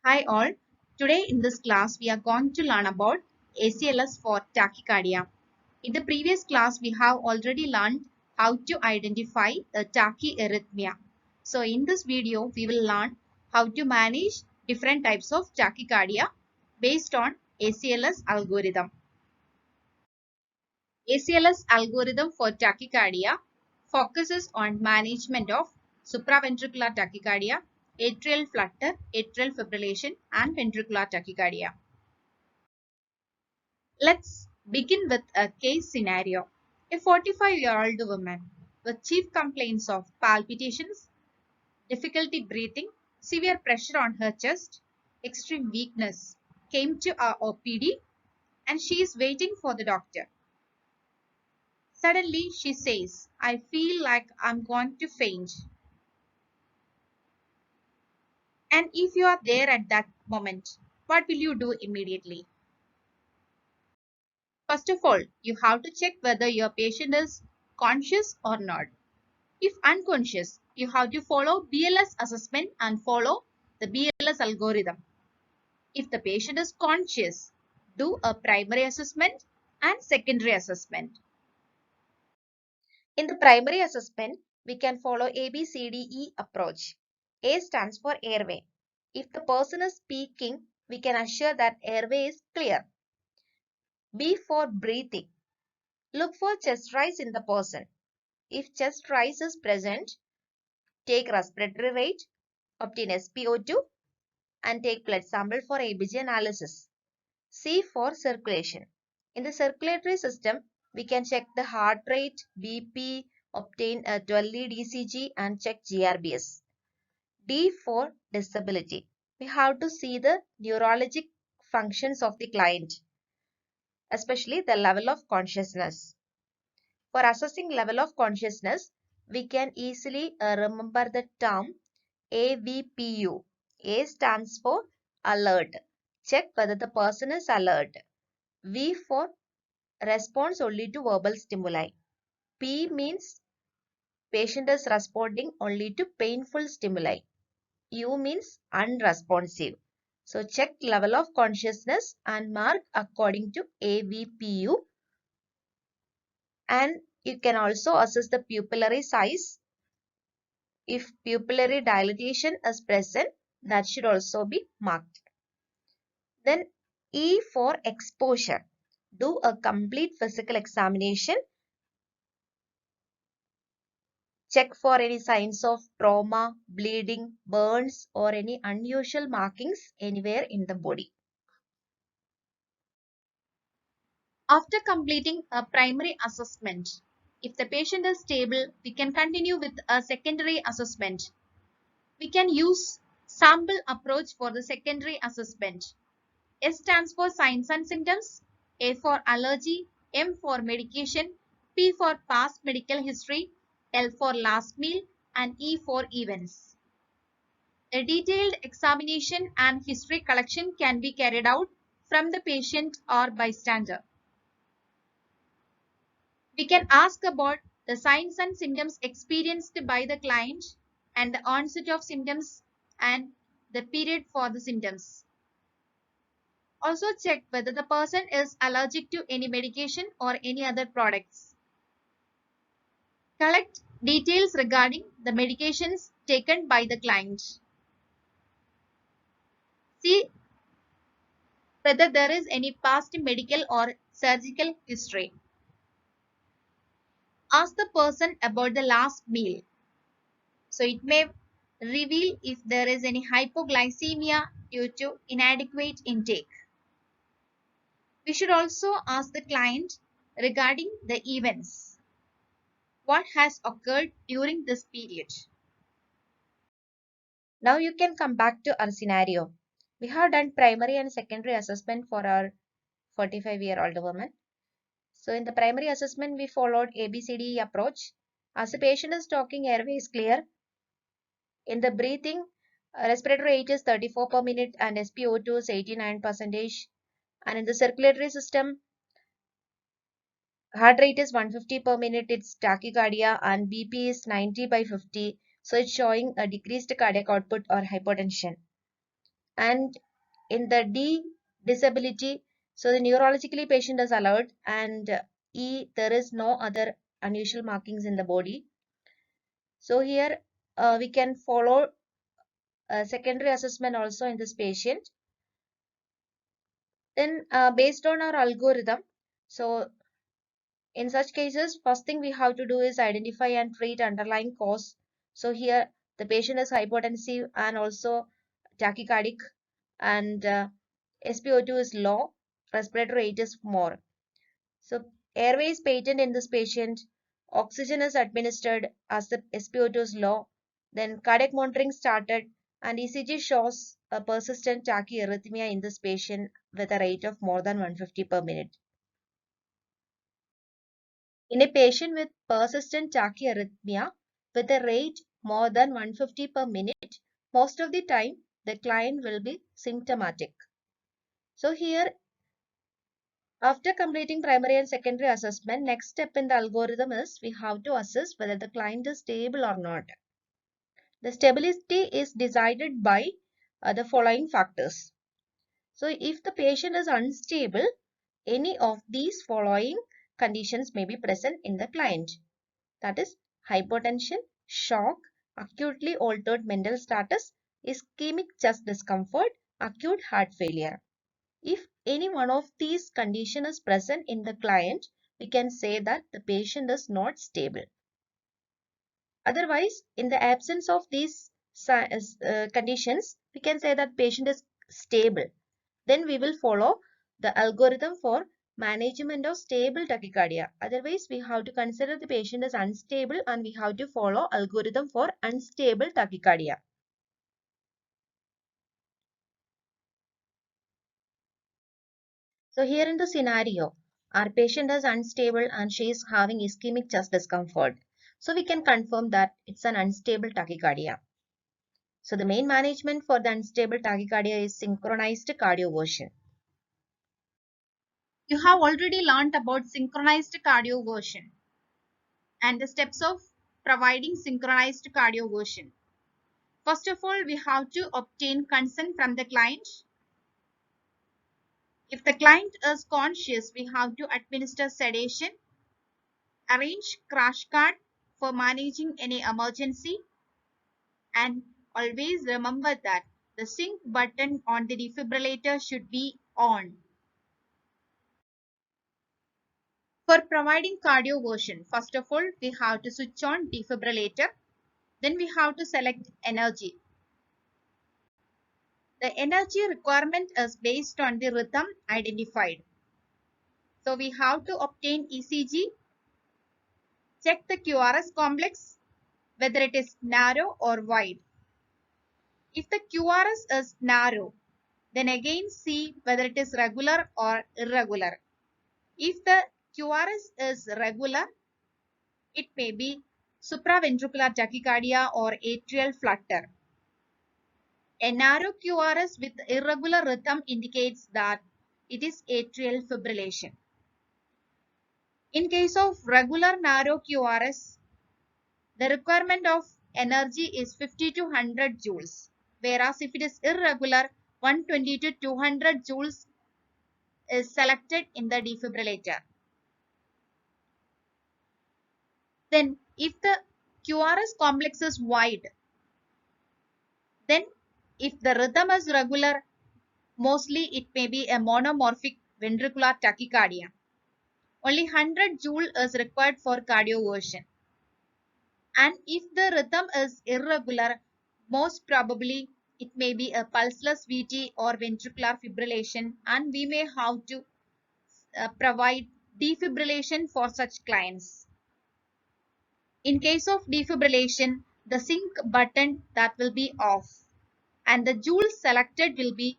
Hi all, today in this class we are going to learn about ACLS for tachycardia. In the previous class we have already learned how to identify the tachyarrhythmia. So in this video we will learn how to manage different types of tachycardia based on ACLS algorithm. ACLS algorithm for tachycardia focuses on management of supraventricular tachycardia, atrial flutter, atrial fibrillation, and ventricular tachycardia. Let's begin with a case scenario. A 45-year-old woman with chief complaints of palpitations, difficulty breathing, severe pressure on her chest, extreme weakness came to our OPD and she is waiting for the doctor. Suddenly she says, I feel like I'm going to faint. And if you are there at that moment, what will you do immediately? First of all, you have to check whether your patient is conscious or not. If unconscious, you have to follow BLS assessment and follow the BLS algorithm. If the patient is conscious, do a primary assessment and secondary assessment. In the primary assessment, we can follow ABCDE approach. A stands for airway. If the person is speaking, we can assure that airway is clear. B for breathing. Look for chest rise in the person. If chest rise is present, take respiratory rate, obtain SpO2 and take blood sample for ABG analysis. C for circulation. In the circulatory system, we can check the heart rate, BP, obtain a 12-lead ECG and check GRBS. D for disability. We have to see the neurologic functions of the client, especially the level of consciousness. For assessing level of consciousness, we can easily remember the term AVPU. A stands for alert. Check whether the person is alert. V for response only to verbal stimuli. P means patient is responding only to painful stimuli. U means unresponsive. So check level of consciousness and mark according to AVPU. And you can also assess the pupillary size. If pupillary dilatation is present, that should also be marked. Then E for exposure. Do a complete physical examination. Check for any signs of trauma, bleeding, burns, or any unusual markings anywhere in the body. After completing a primary assessment, if the patient is stable, we can continue with a secondary assessment. We can use sample approach for the secondary assessment. S stands for signs and symptoms, A for allergy, M for medication, P for past medical history, L for last meal, and E for events. A detailed examination and history collection can be carried out from the patient or bystander. We can ask about the signs and symptoms experienced by the client and the onset of symptoms and the period for the symptoms. Also check whether the person is allergic to any medication or any other products. Collect details regarding the medications taken by the client. See whether there is any past medical or surgical history. Ask the person about the last meal. So it may reveal if there is any hypoglycemia due to inadequate intake. We should also ask the client regarding the events. What has occurred during this period? Now you can come back to our scenario. We have done primary and secondary assessment for our 45-year-old woman. So in the primary assessment, we followed ABCD approach. As the patient is talking, airway is clear. In the breathing, respiratory rate is 34 per minute and SpO2 is 89%. And in the circulatory system, heart rate is 150 per minute, it's tachycardia, and BP is 90/50. So it's showing a decreased cardiac output or hypotension. And in the D disability, so the neurologically patient is alert, and E, there is no other unusual markings in the body. So here we can follow secondary assessment also in this patient. Then based on our algorithm, so in such cases, first thing we have to do is identify and treat underlying cause. So here the patient is hypotensive and also tachycardic, and SpO2 is low, respiratory rate is more. So airway is patent in this patient, oxygen is administered as the SpO2 is low, then cardiac monitoring started, and ECG shows a persistent tachyarrhythmia in this patient with a rate of more than 150 per minute. In a patient with persistent tachyarrhythmia with a rate more than 150 per minute, most of the time the client will be symptomatic. So here, after completing primary and secondary assessment, next step in the algorithm is we have to assess whether the client is stable or not. The stability is decided by the following factors. So if the patient is unstable, any of these following conditions may be present in the client. That is hypotension, shock, acutely altered mental status, ischemic chest discomfort, acute heart failure. If any one of these conditions is present in the client, we can say that the patient is not stable. Otherwise, in the absence of these conditions, we can say that patient is stable. Then we will follow the algorithm for management of stable tachycardia. Otherwise, we have to consider the patient as unstable and we have to follow algorithm for unstable tachycardia. So here in the scenario, our patient is unstable and she is having ischemic chest discomfort. So we can confirm that it's an unstable tachycardia. So the main management for the unstable tachycardia is synchronized cardioversion. You have already learned about synchronized cardioversion and the steps of providing synchronized cardioversion. First of all, we have to obtain consent from the client. If the client is conscious, we have to administer sedation, arrange crash cart for managing any emergency, and always remember that the sync button on the defibrillator should be on. For providing cardioversion, first of all, we have to switch on defibrillator. Then we have to select energy. The energy requirement is based on the rhythm identified. So we have to obtain ECG, check the QRS complex, whether it is narrow or wide. If the QRS is narrow, then again see whether it is regular or irregular. If the QRS is regular, it may be supraventricular tachycardia or atrial flutter. A narrow QRS with irregular rhythm indicates that it is atrial fibrillation. In case of regular narrow QRS, the requirement of energy is 50 to 100 joules, whereas if it is irregular, 120 to 200 joules is selected in the defibrillator. Then if the QRS complex is wide, then if the rhythm is regular, mostly it may be a monomorphic ventricular tachycardia. Only 100 joule is required for cardioversion. And if the rhythm is irregular, most probably it may be a pulseless VT or ventricular fibrillation, and we may have to provide defibrillation for such clients. In case of defibrillation, the sync button that will be off and the joule selected will be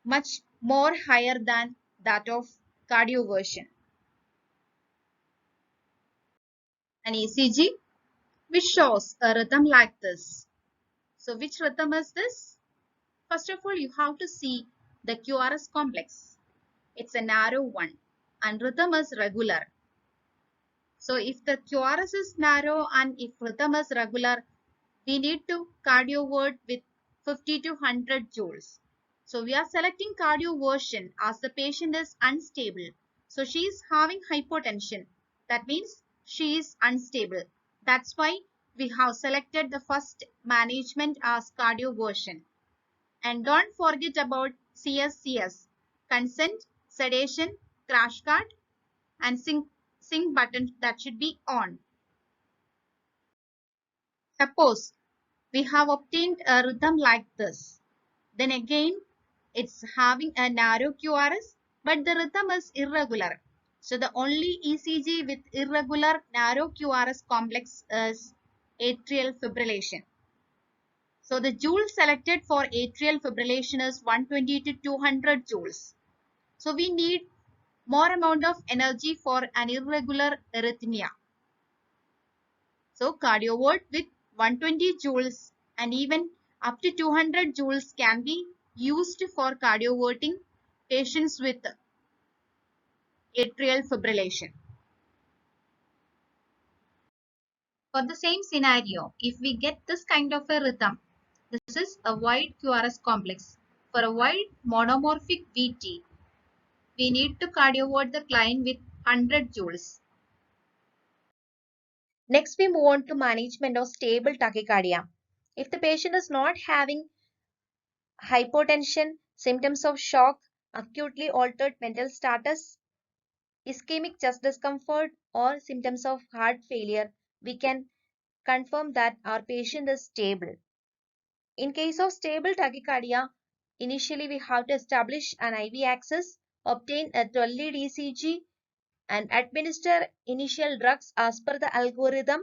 much more higher than that of cardioversion. An ECG which shows a rhythm like this. So which rhythm is this? First of all, you have to see the QRS complex. It's a narrow one and rhythm is regular. So if the QRS is narrow and if rhythm is regular, we need to cardiovert with 50 to 100 joules. So we are selecting cardioversion as the patient is unstable. So she is having hypotension. That means she is unstable. That's why we have selected the first management as cardioversion. And don't forget about CSCS, consent, sedation, crash cart, and sync button that should be on. Suppose we have obtained a rhythm like this. Then again, it's having a narrow QRS, but the rhythm is irregular. So the only ECG with irregular narrow QRS complex is atrial fibrillation. So the joule selected for atrial fibrillation is 120 to 200 joules. So we need more amount of energy for an irregular arrhythmia. So cardiovert with 120 joules and even up to 200 joules can be used for cardioverting patients with atrial fibrillation. For the same scenario, if we get this kind of a rhythm, this is a wide QRS complex. For a wide monomorphic VT, we need to cardiovert the client with 100 joules. Next, we move on to management of stable tachycardia. If the patient is not having hypotension, symptoms of shock, acutely altered mental status, ischemic chest discomfort, or symptoms of heart failure, we can confirm that our patient is stable. In case of stable tachycardia, initially we have to establish an IV access, obtain a 12 lead ECG, and administer initial drugs as per the algorithm.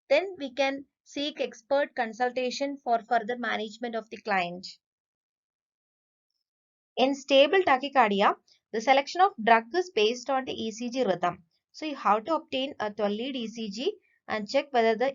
Then we can seek expert consultation for further management of the client. In stable tachycardia, the selection of drug is based on the ECG rhythm. So you have to obtain a 12 lead ECG and check whether the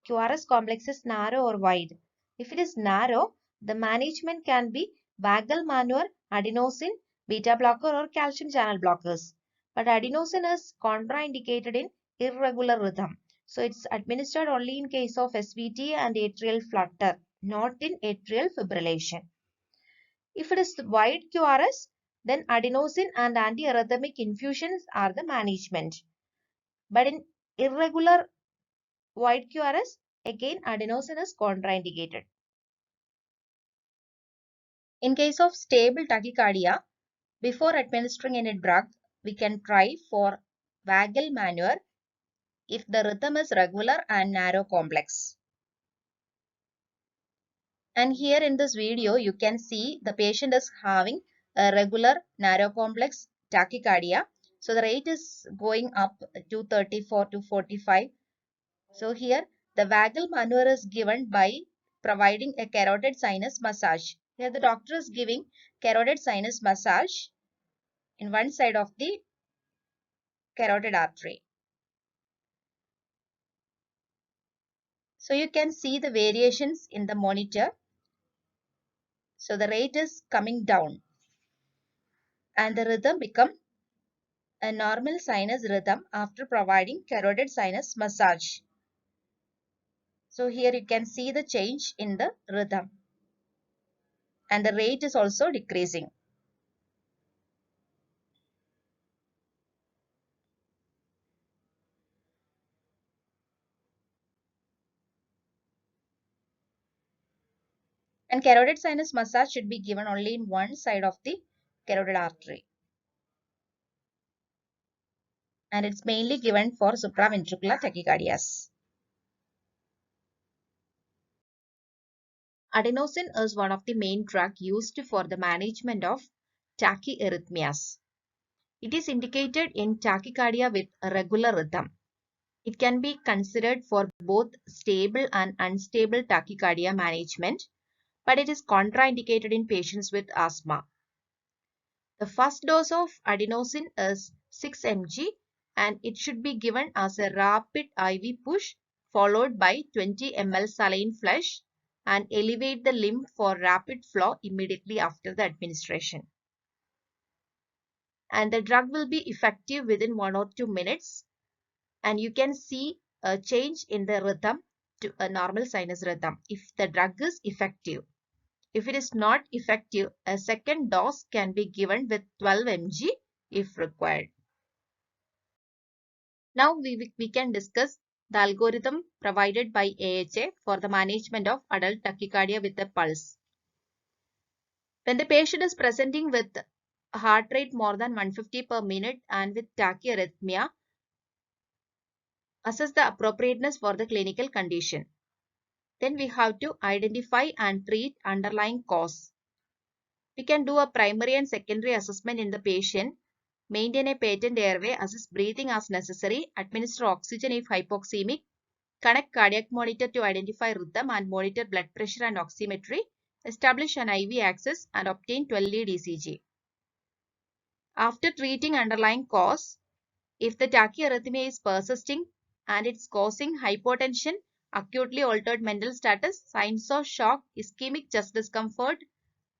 QRS complex is narrow or wide. If it is narrow, the management can be vagal maneuver, adenosine, beta blocker, or calcium channel blockers. But adenosine is contraindicated in irregular rhythm. So it's administered only in case of SVT and atrial flutter, not in atrial fibrillation. If it is wide QRS, then adenosine and antiarrhythmic infusions are the management. But in irregular wide QRS, again adenosine is contraindicated. In case of stable tachycardia, before administering any drug, we can try for vagal maneuver if the rhythm is regular and narrow complex. And here in this video, you can see the patient is having a regular narrow complex tachycardia. So the rate is going up to 34 to 45. So here the vagal maneuver is given by providing a carotid sinus massage. Here the doctor is giving carotid sinus massage in one side of the carotid artery. So you can see the variations in the monitor. So the rate is coming down and the rhythm become a normal sinus rhythm after providing carotid sinus massage. So here you can see the change in the rhythm and the rate is also decreasing. And carotid sinus massage should be given only in one side of the carotid artery. And it's mainly given for supraventricular tachycardias. Adenosine is one of the main drugs used for the management of tachyarrhythmias. It is indicated in tachycardia with a regular rhythm. It can be considered for both stable and unstable tachycardia management, but it is contraindicated in patients with asthma. The first dose of adenosine is 6 mg and it should be given as a rapid IV push followed by 20 ml saline flush and elevate the limb for rapid flow immediately after the administration. And the drug will be effective within 1 or 2 minutes and you can see a change in the rhythm to a normal sinus rhythm if the drug is effective. If it is not effective, a second dose can be given with 12 mg if required. Now we can discuss the algorithm provided by AHA for the management of adult tachycardia with a pulse. When the patient is presenting with heart rate more than 150 per minute and with tachyarrhythmia, assess the appropriateness for the clinical condition. Then we have to identify and treat underlying cause. We can do a primary and secondary assessment in the patient, maintain a patent airway, assess breathing as necessary, administer oxygen if hypoxemic, connect cardiac monitor to identify rhythm and monitor blood pressure and oximetry, establish an IV access and obtain 12-lead ECG. After treating underlying cause, if the tachyarrhythmia is persisting and it's causing hypotension, acutely altered mental status, signs of shock, ischemic chest discomfort,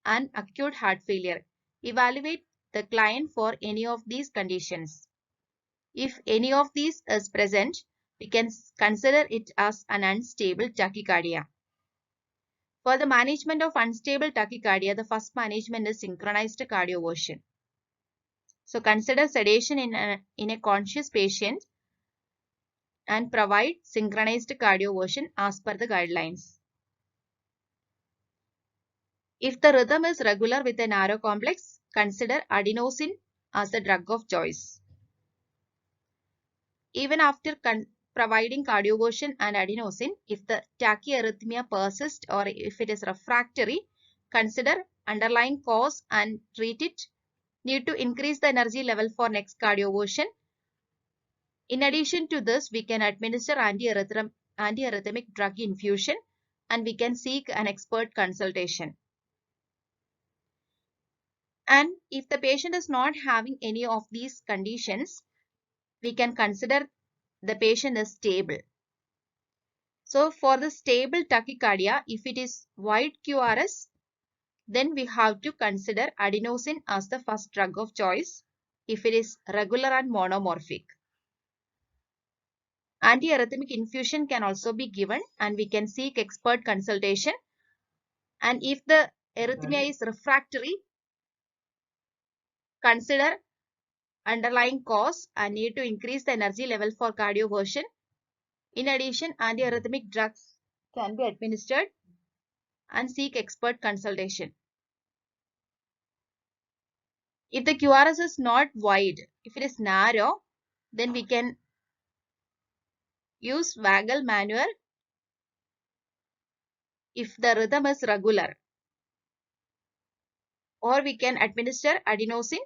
and acute heart failure, evaluate the client for any of these conditions. If any of these is present, we can consider it as an unstable tachycardia. For the management of unstable tachycardia, the first management is synchronized cardioversion. So consider sedation in a conscious patient and provide synchronized cardioversion as per the guidelines. If the rhythm is regular with a narrow complex, consider adenosine as the drug of choice. Even after providing cardioversion and adenosine, if the tachyarrhythmia persists or if it is refractory, consider underlying cause and treat it. Need to increase the energy level for next cardioversion. In addition to this, we can administer antiarrhythmic drug infusion and we can seek an expert consultation. And if the patient is not having any of these conditions, we can consider the patient is stable. So for the stable tachycardia, if it is wide QRS, then we have to consider adenosine as the first drug of choice if it is regular and monomorphic. Antiarrhythmic infusion can also be given and we can seek expert consultation. And if the arrhythmia is refractory, consider underlying cause and need to increase the energy level for cardioversion. In addition, antiarrhythmic drugs can be administered and seek expert consultation. If the QRS is not wide, if it is narrow, then we can use vagal maneuver if the rhythm is regular. Or we can administer adenosine.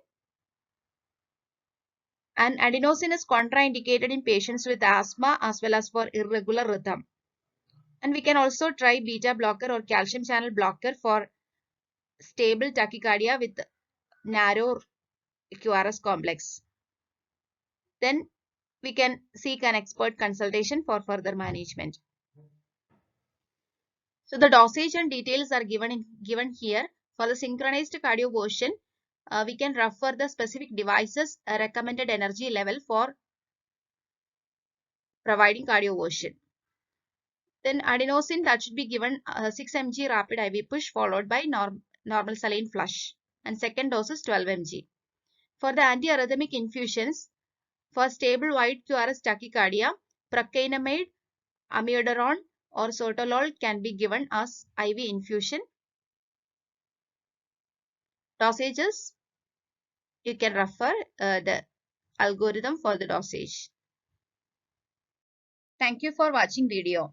And adenosine is contraindicated in patients with asthma as well as for irregular rhythm. And we can also try beta blocker or calcium channel blocker for stable tachycardia with narrow QRS complex. Then we can seek an expert consultation for further management. So the dosage and details are given here. For the synchronized cardioversion, we can refer the specific devices recommended energy level for providing cardioversion. Then adenosine, that should be given 6 mg rapid IV push followed by normal saline flush. And second dose is 12 mg. For the antiarrhythmic infusions, for stable wide QRS tachycardia, procainamide, amiodarone or sotalol can be given as IV infusion. Dosages, you can refer the algorithm for the dosage. Thank you for watching video.